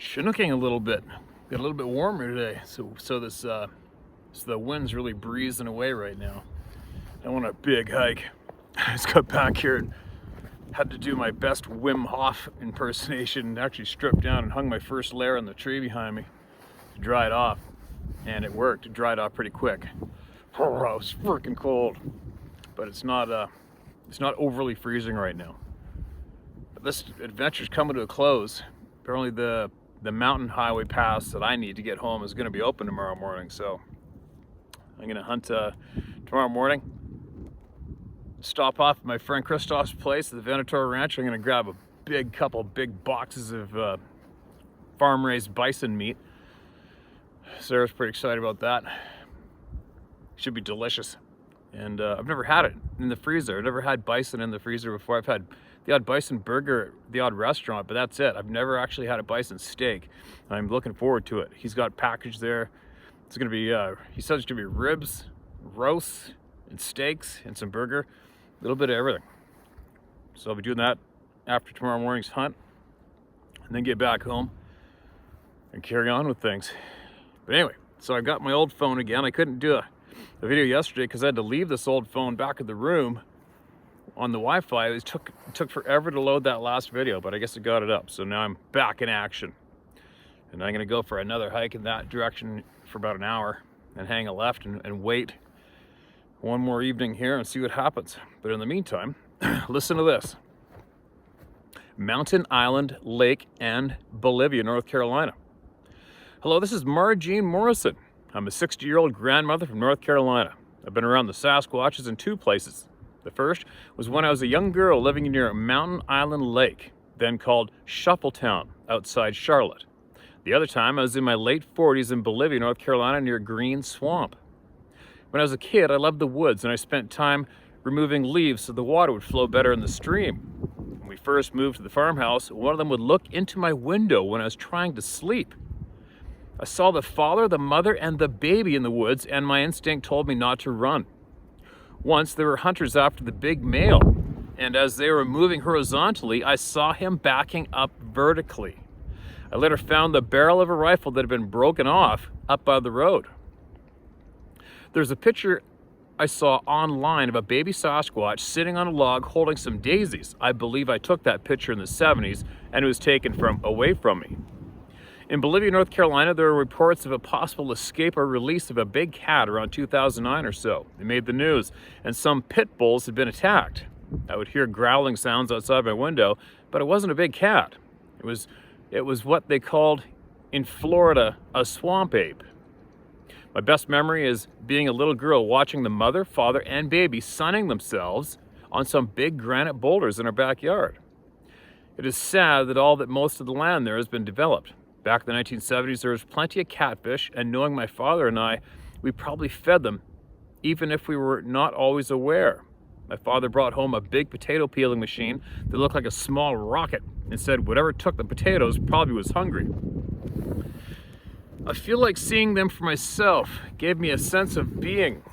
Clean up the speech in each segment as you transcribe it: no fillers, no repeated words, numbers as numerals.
Chinooking a little bit. Got a little bit warmer today, so the wind's really breezing away right now. I went on a big hike. I just got back here and had to do my best Wim Hof impersonation and actually stripped down and hung my first layer on the tree behind me to dry it off, and it worked. It dried off pretty quick. Oh, it was freaking cold, but it's not overly freezing right now. But this adventure's coming to a close. Apparently the mountain highway pass that I need to get home is going to be open tomorrow morning, so I'm going to hunt tomorrow morning. Stop off at my friend Christoph's place at the Venator Ranch. I'm going to grab a couple big boxes of farm-raised bison meat. Sarah's pretty excited about that. Should be delicious. And I've never had it in the freezer. I've never had bison in the freezer before. I've had the odd bison burger at the odd restaurant, but that's it. I've never actually had a bison steak. I'm looking forward to it. He's got packaged there. It's gonna be, he says it's gonna be ribs, roasts, and steaks, and some burger. A little bit of everything. So I'll be doing that after tomorrow morning's hunt, and then get back home and carry on with things. But anyway, so I got my old phone again. I couldn't do a video yesterday because I had to leave this old phone back in the room on the Wi-Fi. It took forever to load that last video, but I guess it got it up. So now I'm back in action, and I'm gonna go for another hike in that direction for about an hour and hang a left and wait one more evening here and see what happens. But in the meantime, listen to this. Mountain Island Lake and Bolivia, North Carolina. Hello, this is Margene Morrison. I'm a 60-year-old grandmother from North Carolina. I've been around the Sasquatches in two places. The first was when I was a young girl living near Mountain Island Lake, then called Shuffletown, outside Charlotte. The other time, I was in my late 40s in Bolivia, North Carolina, near Green Swamp. When I was a kid, I loved the woods, and I spent time removing leaves so the water would flow better in the stream. When we first moved to the farmhouse, one of them would look into my window when I was trying to sleep. I saw the father, the mother, and the baby in the woods, and my instinct told me not to run. Once there were hunters after the big male, and as they were moving horizontally, I saw him backing up vertically. I later found the barrel of a rifle that had been broken off up by the road. There's a picture I saw online of a baby Sasquatch sitting on a log holding some daisies. I believe I took that picture in the 70s, and it was taken from away from me. In Bolivia, North Carolina, there were reports of a possible escape or release of a big cat around 2009 or so. It made the news, and some pit bulls had been attacked. I would hear growling sounds outside my window, but it wasn't a big cat. It was what they called in Florida a swamp ape. My best memory is being a little girl watching the mother, father, and baby sunning themselves on some big granite boulders in our backyard. It is sad that most of the land there has been developed. Back in the 1970s, there was plenty of catfish, and knowing my father and I, we probably fed them, even if we were not always aware. My father brought home a big potato peeling machine that looked like a small rocket and said whatever took the potatoes probably was hungry. I feel like seeing them for myself gave me a sense of being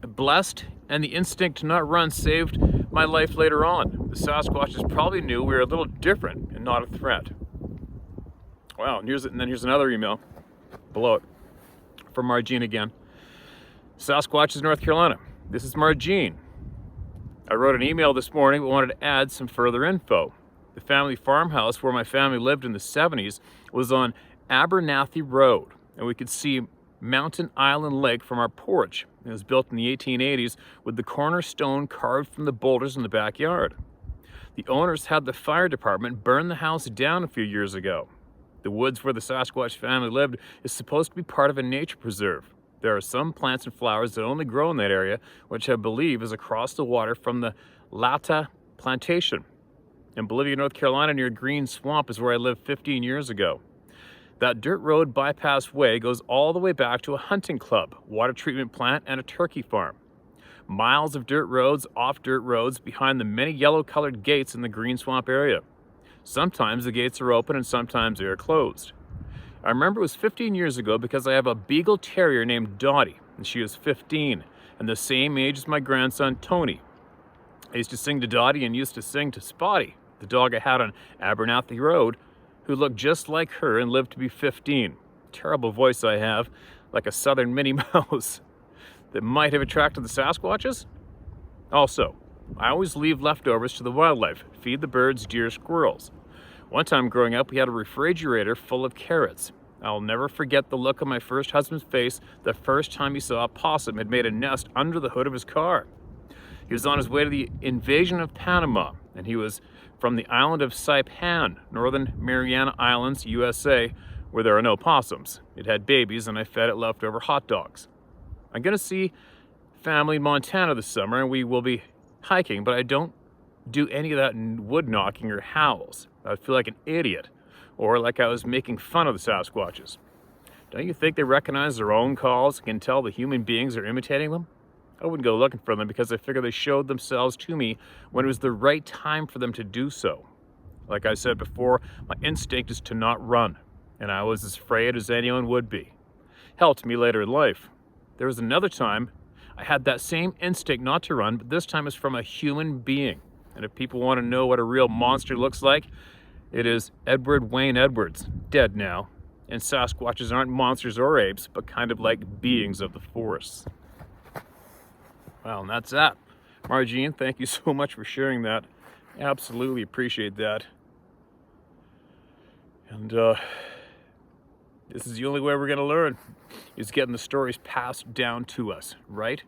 blessed, and the instinct to not run saved my life later on. The Sasquatches probably knew we were a little different and not a threat. Wow, and then here's another email below it from Margene again. Sasquatches, North Carolina. This is Margene. I wrote an email this morning but wanted to add some further info. The family farmhouse where my family lived in the 70s was on Abernathy Road, and we could see Mountain Island Lake from our porch. It was built in the 1880s with the cornerstone carved from the boulders in the backyard. The owners had the fire department burn the house down a few years ago. The woods where the Sasquatch family lived is supposed to be part of a nature preserve. There are some plants and flowers that only grow in that area, which I believe is across the water from the Lata Plantation. In Bolivia, North Carolina, near Green Swamp is where I lived 15 years ago. That dirt road bypass way goes all the way back to a hunting club, water treatment plant, and a turkey farm. Miles of dirt roads, off dirt roads, behind the many yellow-colored gates in the Green Swamp area. Sometimes the gates are open and sometimes they are closed. I remember it was 15 years ago because I have a Beagle Terrier named Dottie, and she was 15, and the same age as my grandson Tony. I used to sing to Dottie and used to sing to Spotty, the dog I had on Abernathy Road, who looked just like her and lived to be 15. Terrible voice I have, like a southern Minnie Mouse, that might have attracted the Sasquatches? Also, I always leave leftovers to the wildlife, feed the birds, deer, squirrels. One time growing up, we had a refrigerator full of carrots. I'll never forget the look on my first husband's face the first time he saw a possum had made a nest under the hood of his car. He was on his way to the invasion of Panama, and he was from the island of Saipan, Northern Mariana Islands, USA, where there are no possums. It had babies, and I fed it leftover hot dogs. I'm going to see family in Montana this summer, and we will be hiking, but I don't do any of that wood knocking or howls. I would feel like an idiot, or like I was making fun of the Sasquatches. Don't you think they recognize their own calls and can tell the human beings are imitating them? I wouldn't go looking for them because I figure they showed themselves to me when it was the right time for them to do so. Like I said before, my instinct is to not run, and I was as afraid as anyone would be. Helped me later in life. There was another time I had that same instinct not to run, but this time it's from a human being. And if people want to know what a real monster looks like, it is Edward Wayne Edwards, dead now. And Sasquatches aren't monsters or apes, but kind of like beings of the forest. Well, and that's that. Margene, thank you so much for sharing that. Absolutely appreciate that. And this is the only way we're going to learn, is getting the stories passed down to us, right?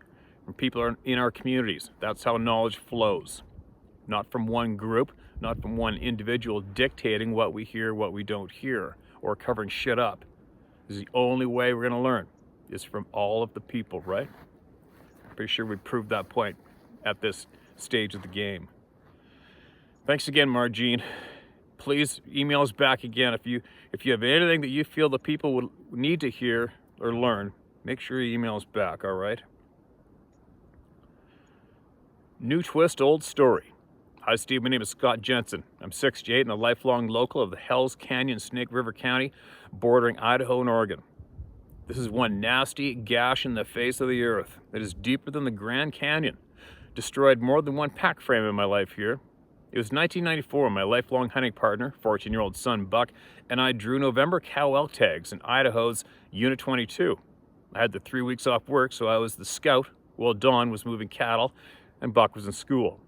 From people in our communities. That's how knowledge flows. Not from one group, not from one individual dictating what we hear, what we don't hear, or covering shit up. This is the only way we're going to learn, is from all of the people, right? Pretty sure we proved that point at this stage of the game. Thanks again, Margene. Please email us back again if you have anything that you feel the people would need to hear or learn. Make sure you email us back, all right? New twist, old story. Hi, Steve. My name is Scott Jensen. I'm 68 and a lifelong local of the Hells Canyon, Snake River County, bordering Idaho and Oregon. This is one nasty gash in the face of the earth that is deeper than the Grand Canyon. Destroyed more than one pack frame in my life here. It was 1994 when my lifelong hunting partner, 14-year-old son Buck, and I drew November cow elk tags in Idaho's Unit 22. I had the 3 weeks off work, so I was the scout while Dawn was moving cattle and Buck was in school.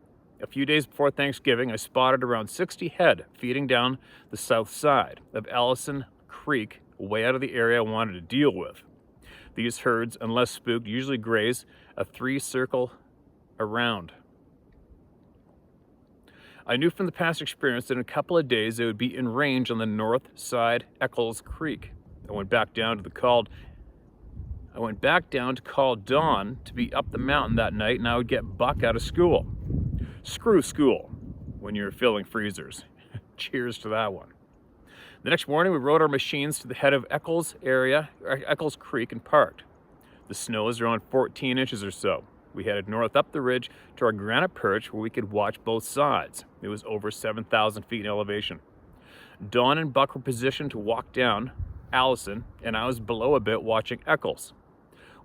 A few days before Thanksgiving, I spotted around 60 head feeding down the south side of Allison Creek, way out of the area I wanted to deal with. These herds, unless spooked, usually graze a 3-circle around. I knew from the past experience that in a couple of days they would be in range on the north side Eccles Creek. I went back down to call Dawn to be up the mountain that night, and I would get Buck out of school. Screw school when you're filling freezers. Cheers to that one. The next morning, we rode our machines to the head of Eccles Creek and parked. The snow was around 14 inches or so. We headed north up the ridge to our granite perch where we could watch both sides. It was over 7,000 feet in elevation. Dawn and Buck were positioned to walk down Allison, and I was below a bit watching Eccles.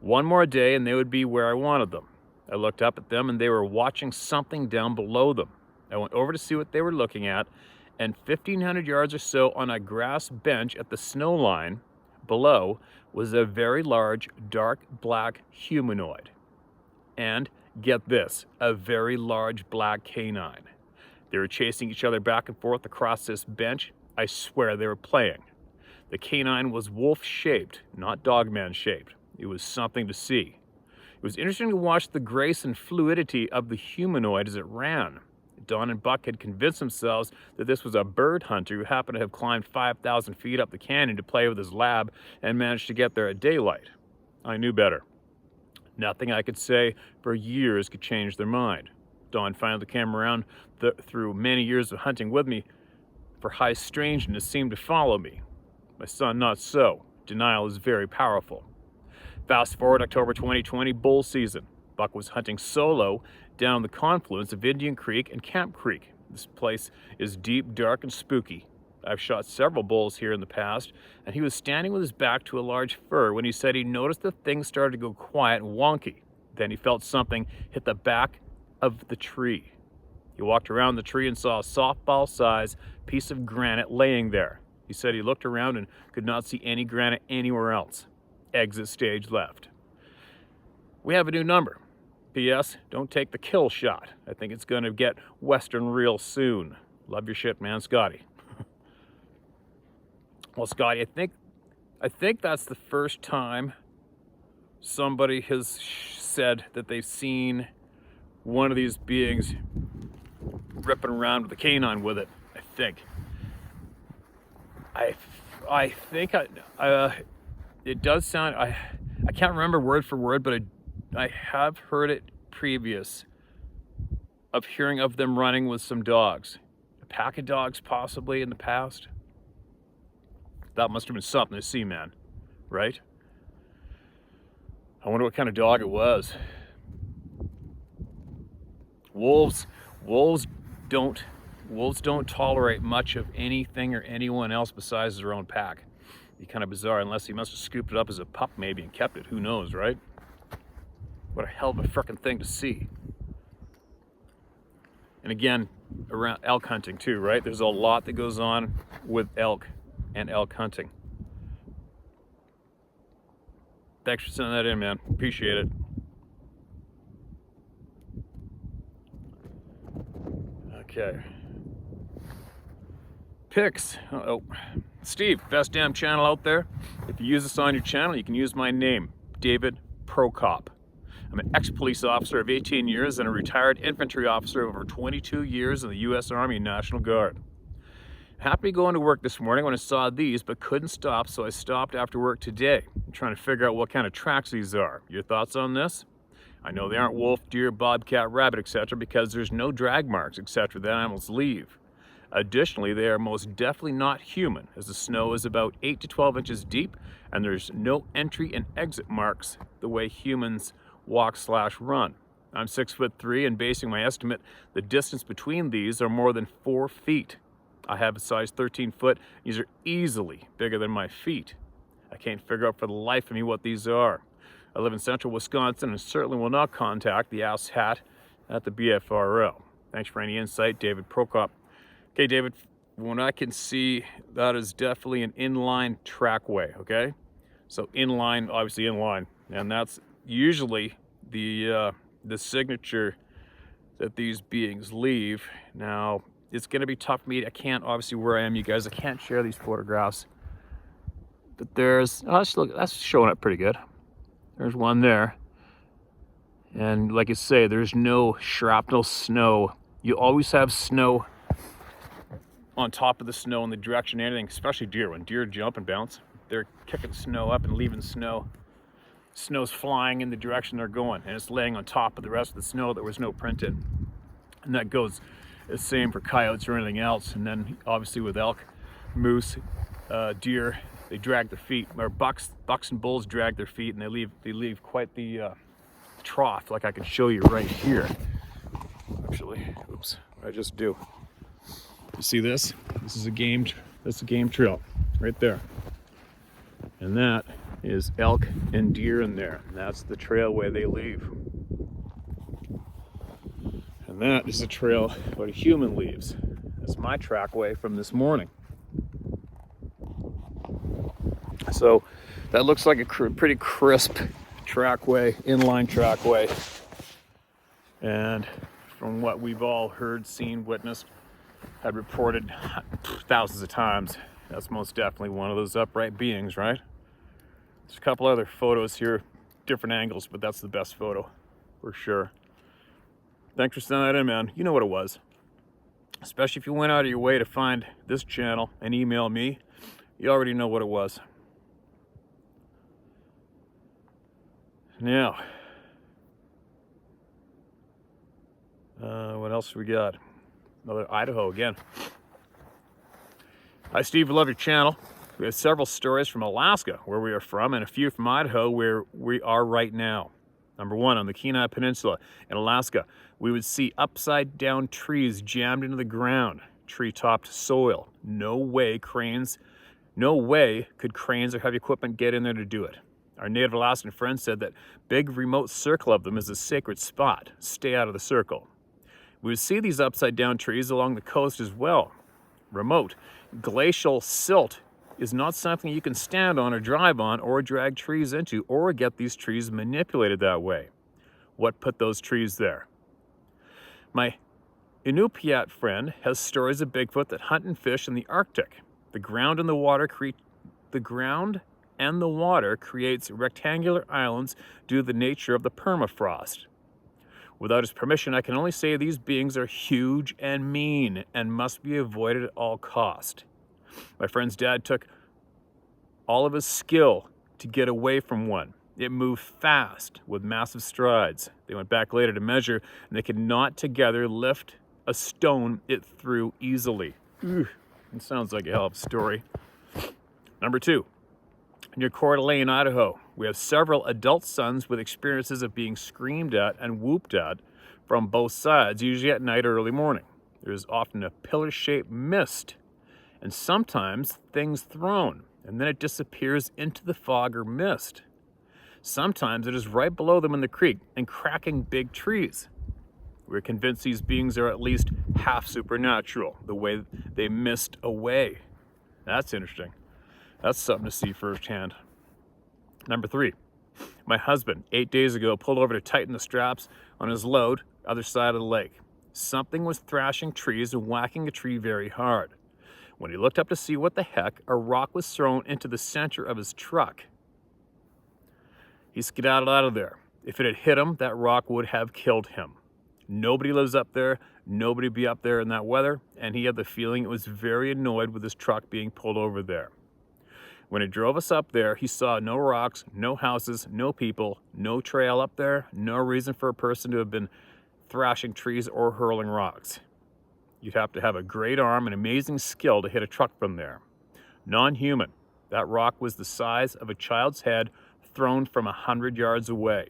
One more day and they would be where I wanted them. I looked up at them and they were watching something down below them. I went over to see what they were looking at, and 1,500 yards or so on a grass bench at the snow line below was a very large, dark black humanoid. And get this, a very large black canine. They were chasing each other back and forth across this bench. I swear they were playing. The canine was wolf-shaped, not dogman-shaped. It was something to see. It was interesting to watch the grace and fluidity of the humanoid as it ran. Dawn and Buck had convinced themselves that this was a bird hunter who happened to have climbed 5,000 feet up the canyon to play with his lab and managed to get there at daylight. I knew better. Nothing I could say for years could change their mind. Dawn finally came around through many years of hunting with me, for high strangeness seemed to follow me. My son, not so. Denial is very powerful. Fast forward October 2020, bull season. Buck was hunting solo down the confluence of Indian Creek and Camp Creek. This place is deep, dark, and spooky. I've shot several bulls here in the past, and he was standing with his back to a large fir when he said he noticed that things started to go quiet and wonky. Then he felt something hit the back of the tree. He walked around the tree and saw a softball-sized piece of granite laying there. He said he looked around and could not see any granite anywhere else. Exit stage left. We have a new number. P.S. Don't take the kill shot. I think it's going to get Western real soon. Love your shit, man, Scotty. Well, Scotty, I think that's the first time somebody has said that they've seen one of these beings ripping around with a canine with it. I think. I think it does sound. I can't remember word for word, but I have heard it previous of hearing of them running with some dogs, a pack of dogs possibly in the past. That must have been something to see, man, right? I wonder what kind of dog it was. Wolves don't tolerate much of anything or anyone else besides their own pack. Be kind of bizarre, unless he must have scooped it up as a pup maybe and kept it. Who knows, right? What a hell of a frickin' thing to see. And again, around elk hunting too, right? There's a lot that goes on with elk and elk hunting. Thanks for sending that in, man. Appreciate it. Okay. Picks. Oh, Steve, best damn channel out there. If you use this on your channel, you can use my name, David Prokop. I'm an ex-police officer of 18 years and a retired infantry officer of over 22 years in the U.S. Army National Guard. Happy going to work this morning when I saw these, but couldn't stop, so I stopped after work today. I'm trying to figure out what kind of tracks these are. Your thoughts on this? I know they aren't wolf, deer, bobcat, rabbit, etc. because there's no drag marks, etc. that animals leave. Additionally, they are most definitely not human, as the snow is about 8 to 12 inches deep, and there's no entry and exit marks the way humans walk/run. I'm 6'3", and basing my estimate, the distance between these are more than 4 feet. I have a size 13 foot. These are easily bigger than my feet. I can't figure out for the life of me what these are. I live in central Wisconsin and certainly will not contact the ass hat at the BFRO. Thanks for any insight, David Prokop. Okay, David, when I can see, that is definitely an inline trackway, okay? So inline, obviously inline, and that's usually the signature that these beings leave. Now, it's going to be tough for me. I can't, obviously where I am, you guys, I can't share these photographs. But there's, oh, that's showing up pretty good. There's one there. And like I say, there's no shrapnel snow. You always have snow on top of the snow in the direction of anything, especially deer. When deer jump and bounce, they're kicking snow up and leaving snow. Snow's flying in the direction they're going, and it's laying on top of the rest of the snow that was no printed. And that goes the same for coyotes or anything else. And then obviously with elk, moose, deer, they drag their feet. Or bucks and bulls drag their feet, and they leave quite the trough, like I can show you right here. Actually, oops, I just do. You see this? This is a game trail right there. And that is elk and deer in there. And that's the trail where they leave. And that is the trail where a human leaves. That's my trackway from this morning. So that looks like a pretty crisp trackway, inline trackway. And from what we've all heard, seen, witnessed, had reported thousands of times, that's most definitely one of those upright beings, right? There's a couple other photos here, different angles, but that's the best photo for sure. Thanks for sending that in, man. You know what it was. Especially if you went out of your way to find this channel and email me, you already know what it was. Now, what else we got? Another Idaho again. Hi, Steve. We love your channel. We have several stories from Alaska, where we are from, and a few from Idaho, where we are right now. Number one, on the Kenai Peninsula in Alaska, we would see upside-down trees jammed into the ground, tree-topped soil. No way could cranes or heavy equipment get in there to do it. Our native Alaskan friend said that big remote circle of them is a sacred spot. Stay out of the circle. We would see these upside-down trees along the coast as well. Remote, Glacial silt is not something you can stand on or drive on or drag trees into or get these trees manipulated that way. What put those trees there? My Inupiat friend has stories of Bigfoot that hunt and fish in the Arctic. The ground and the water creates rectangular islands due to the nature of the permafrost. Without his permission, I can only say these beings are huge and mean and must be avoided at all cost. My friend's dad took all of his skill to get away from one. It moved fast with massive strides. They went back later to measure, and they could not together lift a stone it threw easily. It sounds like a hell of a story. Number 2, near Coeur d'Alene, Idaho, we have several adult sons with experiences of being screamed at and whooped at from both sides, usually at night or early morning. There is often a pillar-shaped mist, and sometimes things thrown, and then it disappears into the fog or mist. Sometimes it is right below them in the creek and cracking big trees. We're convinced these beings are at least half supernatural, the way they mist away. That's interesting. That's something to see firsthand. Number 3, my husband, 8 days ago, pulled over to tighten the straps on his load, other side of the lake. Something was thrashing trees and whacking a tree very hard. When he looked up to see what the heck, a rock was thrown into the center of his truck. He skedaddled out of there. If it had hit him, that rock would have killed him. Nobody lives up there, nobody be up there in that weather, and he had the feeling it was very annoyed with his truck being pulled over there. When he drove us up there, he saw no rocks, no houses, no people, no trail up there, no reason for a person to have been thrashing trees or hurling rocks. You'd have to have a great arm and amazing skill to hit a truck from there. Non-human. That rock was the size of a child's head thrown from 100 yards away.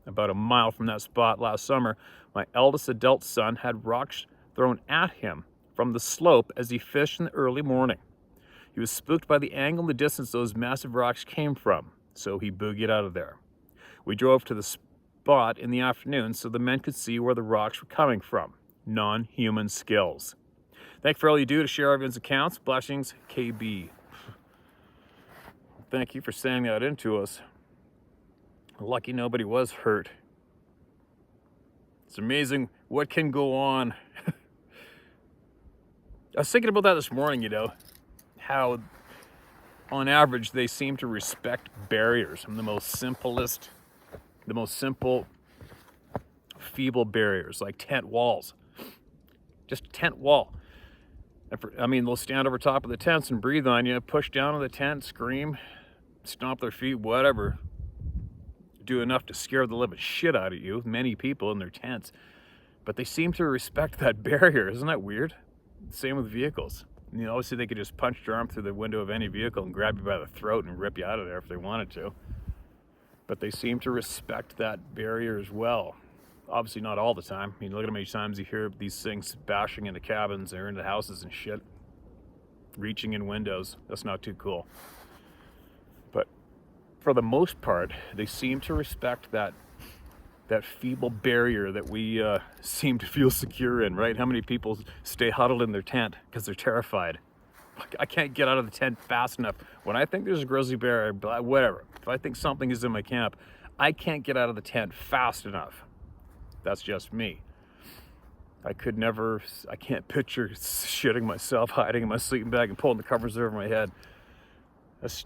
About a mile from that spot last summer, my eldest adult son had rocks thrown at him from the slope as he fished in the early morning. He was spooked by the angle and the distance those massive rocks came from, so he boogied out of there. We drove to the spot in the afternoon so the men could see where the rocks were coming from. Non-human skills. Thank you for all you do to share everyone's accounts. Blessings, KB. Thank you for sending that in to us. Lucky nobody was hurt. It's amazing what can go on. I was thinking about that this morning, how on average they seem to respect barriers from the most simple, feeble barriers like tent walls. Just a tent wall. They'll stand over top of the tents and breathe on you, push down on the tent, scream, stomp their feet, whatever. Do enough to scare the living shit out of you, many people in their tents. But they seem to respect that barrier. Isn't that weird? Same with vehicles. Obviously they could just punch your arm through the window of any vehicle and grab you by the throat and rip you out of there if they wanted to. But they seem to respect that barrier as well. Obviously not all the time. Look at how many times you hear these things bashing into cabins or into houses and shit. Reaching in windows. That's not too cool. But for the most part, they seem to respect that feeble barrier that we seem to feel secure in, right? How many people stay huddled in their tent because they're terrified? I can't get out of the tent fast enough. When I think there's a grizzly bear, whatever, if I think something is in my camp, I can't get out of the tent fast enough. That's just me. I can't picture shitting myself, hiding in my sleeping bag and pulling the covers over my head. That's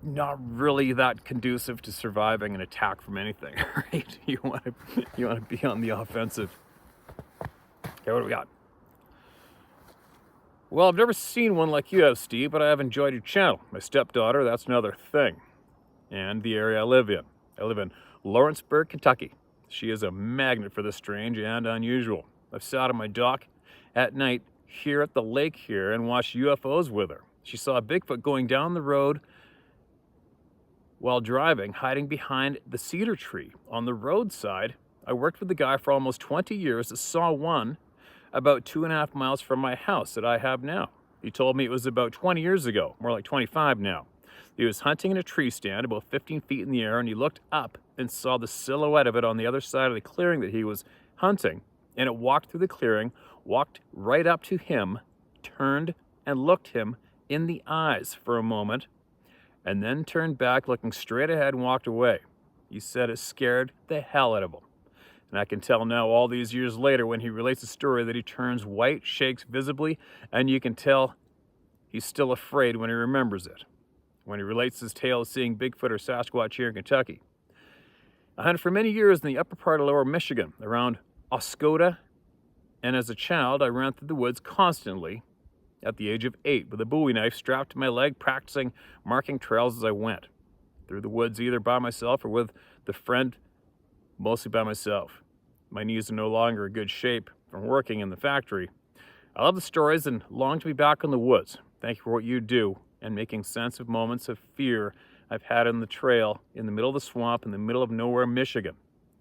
not really that conducive to surviving an attack from anything, right? You want to be on the offensive. Okay, what do we got? Well, I've never seen one like you have, Steve, but I have enjoyed your channel. My stepdaughter, that's another thing. And the area I live in. I live in Lawrenceburg, Kentucky. She is a magnet for the strange and unusual. I've sat on my dock at night here at the lake here and watched UFOs with her. She saw a Bigfoot going down the road while driving, hiding behind the cedar tree on the roadside. I worked with the guy for almost 20 years that saw one about 2.5 miles from my house that I have now. He told me it was about 20 years ago, more like 25 now. He was hunting in a tree stand about 15 feet in the air, and he looked up and saw the silhouette of it on the other side of the clearing that he was hunting. And it walked through the clearing, walked right up to him, turned and looked him in the eyes for a moment and then turned back looking straight ahead and walked away. He said it scared the hell out of him. And I can tell now, all these years later, when he relates the story, that he turns white, shakes visibly, and you can tell he's still afraid when he remembers it. When he relates his tale of seeing Bigfoot or Sasquatch here in Kentucky. I hunted for many years in the upper part of lower Michigan, around Oscoda, and as a child, I ran through the woods constantly at the age of 8 with a Bowie knife strapped to my leg, practicing marking trails as I went through the woods, either by myself or with the friend, mostly by myself. My knees are no longer in good shape from working in the factory. I love the stories and long to be back in the woods. Thank you for what you do and making sense of moments of fear I've had on the trail in the middle of the swamp in the middle of nowhere, Michigan.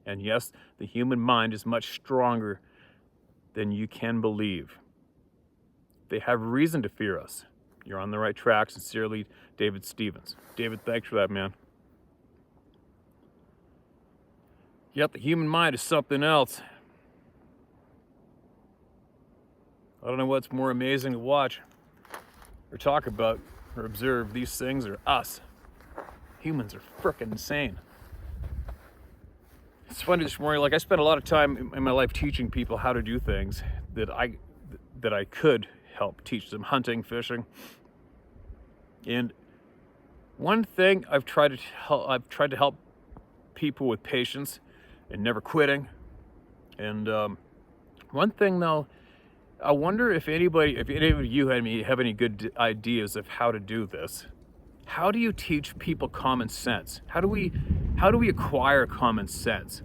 And yes, the human mind is much stronger than you can believe. They have reason to fear us. You're on the right track. Sincerely, David Stevens. David, thanks for that, man. Yep, the human mind is something else. I don't know what's more amazing to watch or talk about or observe, these things or us. Humans are frickin' insane. It's funny this morning, like I spent a lot of time in my life teaching people how to do things that I could help teach them, hunting, fishing. And one thing I've tried to help people with patience and never quitting. And one thing though, I wonder if any of you have any good ideas of how to do this. How do you teach people common sense? How do we acquire common sense?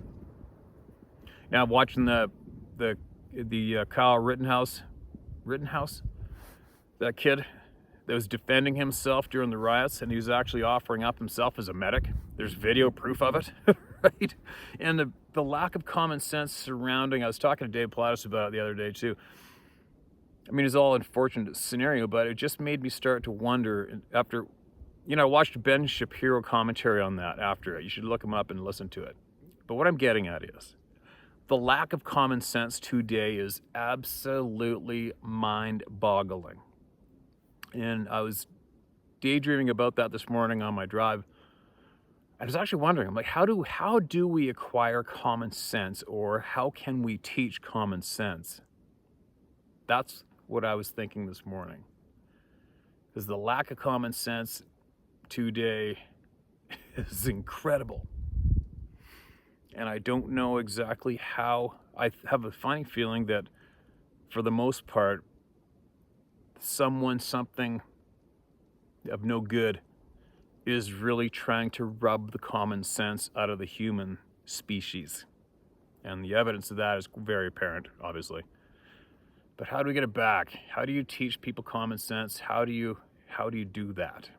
Now, I'm watching the Kyle Rittenhouse, that kid that was defending himself during the riots, and he was actually offering up himself as a medic. There's video proof of it, right? And the lack of common sense surrounding, I was talking to Dave Plattis about it the other day too. I mean, it's all an unfortunate scenario, but it just made me start to wonder after, I watched Ben Shapiro commentary on that after it. You should look him up and listen to it. But what I'm getting at is the lack of common sense today is absolutely mind-boggling. And I was daydreaming about that this morning on my drive. I was actually wondering, I'm like, how do we acquire common sense, or how can we teach common sense? That's what I was thinking this morning. Because the lack of common sense today is incredible. And I don't know exactly how. I have a funny feeling that for the most part, something of no good is really trying to rub the common sense out of the human species. And the evidence of that is very apparent, obviously. But how do we get it back? How do you teach people common sense? How do you do that?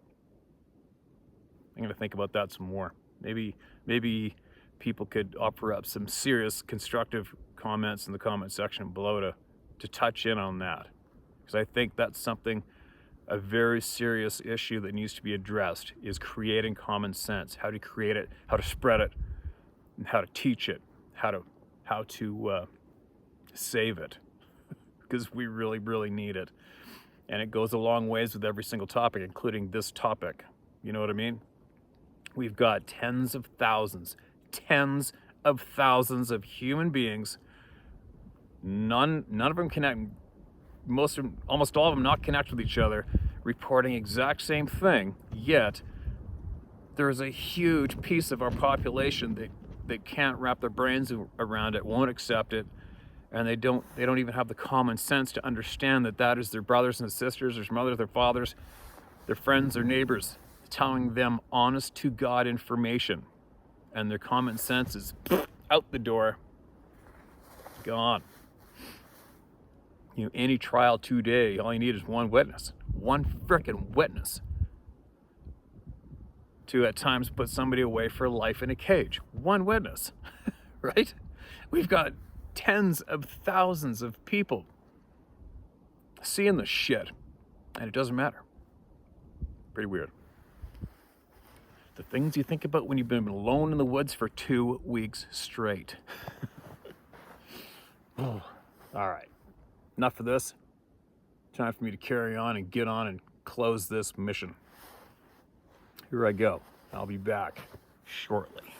I'm going to think about that some more. Maybe people could offer up some serious constructive comments in the comment section below to touch in on that. Because I think that's a very serious issue that needs to be addressed, is creating common sense. How to create it, how to spread it, and how to teach it, how to save it. Because we really, really need it. And it goes a long ways with every single topic, including this topic. You know what I mean? We've got tens of thousands of human beings. None of them connect. Almost all of them not connect with each other, reporting exact same thing. Yet there is a huge piece of our population that can't wrap their brains around it, won't accept it, and they don't even have the common sense to understand that is their brothers and sisters, their mothers, their fathers, their friends, their neighbors, telling them honest to God information, and their common sense is out the door, gone. Any trial today, all you need is one frickin' witness to at times put somebody away for life in a cage. One witness, right? We've got tens of thousands of people seeing the shit, and it doesn't matter. Pretty weird. The things you think about when you've been alone in the woods for 2 weeks straight. Oh, all right. Enough of this. Time for me to carry on and get on and close this mission. Here I go. I'll be back shortly.